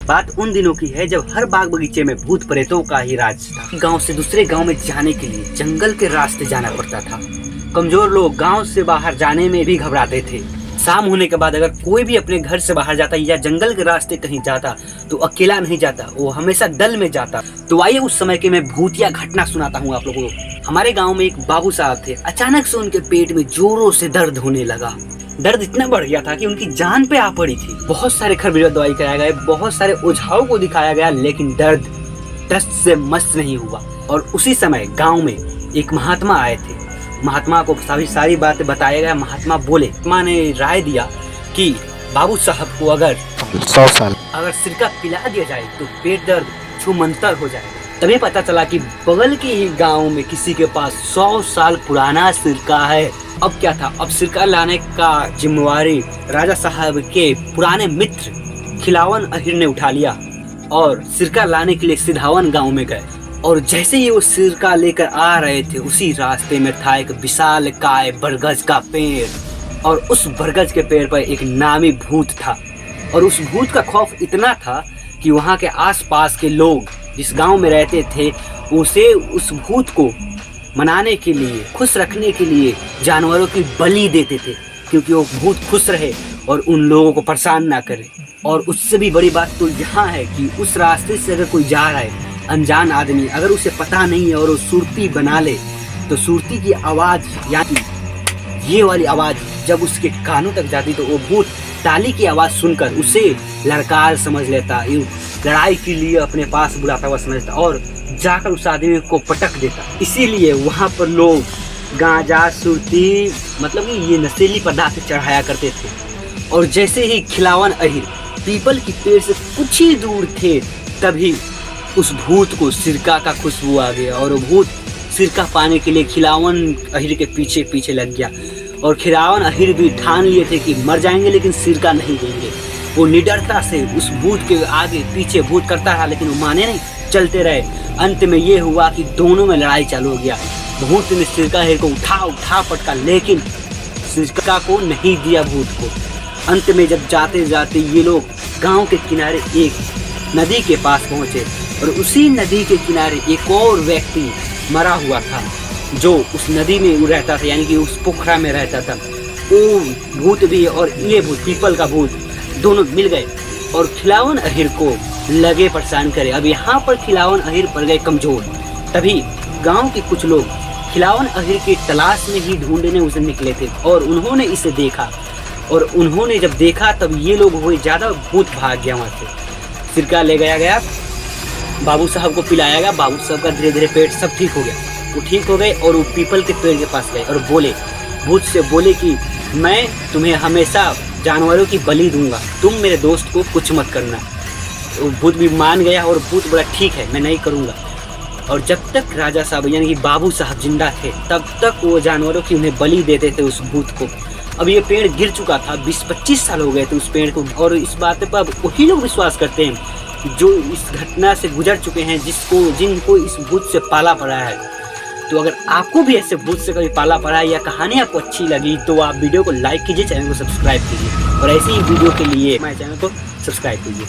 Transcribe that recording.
बात उन दिनों की है जब हर बाग बगीचे में भूत प्रेतों का ही राज था। गांव से दूसरे गांव में जाने के लिए जंगल के रास्ते जाना पड़ता था। कमजोर लोग गांव से बाहर जाने में भी घबराते थे। शाम होने के बाद अगर कोई भी अपने घर से बाहर जाता या जंगल के रास्ते कहीं जाता तो अकेला नहीं जाता, वो हमेशा दल में जाता। तो आइए उस समय की मैं भूतिया घटना सुनाता हूँ आप लोगों को। हमारे गांव में एक बाबू साहब थे। अचानक से उनके पेट में जोरों से दर्द होने लगा। दर्द इतना बढ़ गया था कि उनकी जान पे आ पड़ी थी। बहुत सारे खरबीरा दवाई कराया गया, बहुत सारे ओझाओं को दिखाया गया, लेकिन दर्द दस्त से मस्त नहीं हुआ। और उसी समय गांव में एक महात्मा आए थे। महात्मा को सारी बातें बताया गया। महात्मा बोले, महात्मा ने राय दिया कि बाबू साहब को अगर 100 साल अगर सिरका पिला दिया जाए तो पेट दर्द छूमंतर हो जाएगा। तभी पता चला कि बगल के ही गांव में किसी के पास 100 साल पुराना सिरका है। अब क्या था, अब सिरका लाने का जिम्मेवारी राजा साहब के पुराने मित्र खिलावन अहिर ने उठा लिया और सिरका लाने के लिए सिधावन गांव में गए। और जैसे ही वो सिरका लेकर आ रहे थे, उसी रास्ते में था एक विशाल काय बरगद का पेड़। और उस बरगद के पेड़ पर एक नामी भूत था। और उस भूत का खौफ इतना था कि वहाँ के आसपास के लोग जिस गांव में रहते थे उसे उस भूत को मनाने के लिए, खुश रखने के लिए जानवरों की बलि देते थे, क्योंकि वो भूत खुश रहे और उन लोगों को परेशान ना करे। और उससे भी बड़ी बात तो यहाँ है कि उस रास्ते से अगर कोई जा रहा है, अनजान आदमी, अगर उसे पता नहीं है और वो सुरती बना ले तो सुरती की आवाज़ यानी ये वाली आवाज़ जब उसके कानों तक जाती तो वो भूत ताली की आवाज़ सुनकर उसे लड़कार समझ लेता, लड़ाई के लिए अपने पास बुलाता हुआ समझता और जाकर उस आदमी को पटक देता। इसीलिए वहाँ पर लोग गांजा, सुरती मतलब कि ये नशीली पदार्थ चढ़ाया करते थे। और जैसे ही खिलावन अहिर पीपल की पेड़ से कुछ ही दूर थे, तभी उस भूत को सिरका का खुशबू आ गया और वो भूत सिरका पाने के लिए खिलावन अहिर के पीछे पीछे लग गया। और खिलावन अहिर भी ठान लिए थे कि मर जाएंगे लेकिन सिरका नहीं देंगे। वो निडरता से उस भूत के आगे पीछे भूत करता रहा, लेकिन वो माने नहीं, चलते रहे। अंत में ये हुआ कि दोनों में लड़ाई चालू हो गया। भूत ने सिरका अहिर को उठा पटका, लेकिन सिरका को नहीं दिया भूत को। अंत में जब जाते जाते ये लोग गांव के किनारे एक नदी के पास पहुंचे और उसी नदी के किनारे एक और व्यक्ति मरा हुआ था जो उस नदी में रहता था, यानी कि उस पोखरा में रहता था। वो भूत भी और ये भूत, पीपल का भूत, दोनों मिल गए और खिलावन अहिर को लगे परेशान करे। अब यहाँ पर खिलावन अहिर पड़ गए कमजोर। तभी गांव के कुछ लोग खिलावन अहिर की तलाश में ही ढूंढने उसे निकले थे और उन्होंने इसे देखा। और उन्होंने जब देखा तब ये लोग हुए ज़्यादा, भूत भाग गया वहाँ से। सिरका ले गया बाबू साहब को पिलाया गया। बाबू साहब का धीरे धीरे पेट सब ठीक हो गया। वो ठीक हो गए और वो पीपल के पेड़ के पास गए और बोले, भूत से बोले कि मैं तुम्हें हमेशा जानवरों की बलि दूंगा, तुम मेरे दोस्त को कुछ मत करना। तो भूत भी मान गया और भूत बोला ठीक है, मैं नहीं करूँगा। और जब तक राजा साहब यानी कि बाबू साहब जिंदा थे तब तक वो जानवरों की उन्हें बलि देते थे उस भूत को। अब ये पेड़ गिर चुका था, 20-25 साल हो गए थे उस पेड़ को। और इस बात पर अब वही लोग विश्वास करते हैं जो इस घटना से गुजर चुके हैं, जिनको इस भूत से पाला पड़ा है। तो अगर आपको भी ऐसे भूत से कभी पाला पड़ा है या कहानी आपको अच्छी लगी तो आप वीडियो को लाइक कीजिए, चैनल को सब्सक्राइब कीजिए और ऐसे ही वीडियो के लिए हमारे चैनल को सब्सक्राइब कीजिए।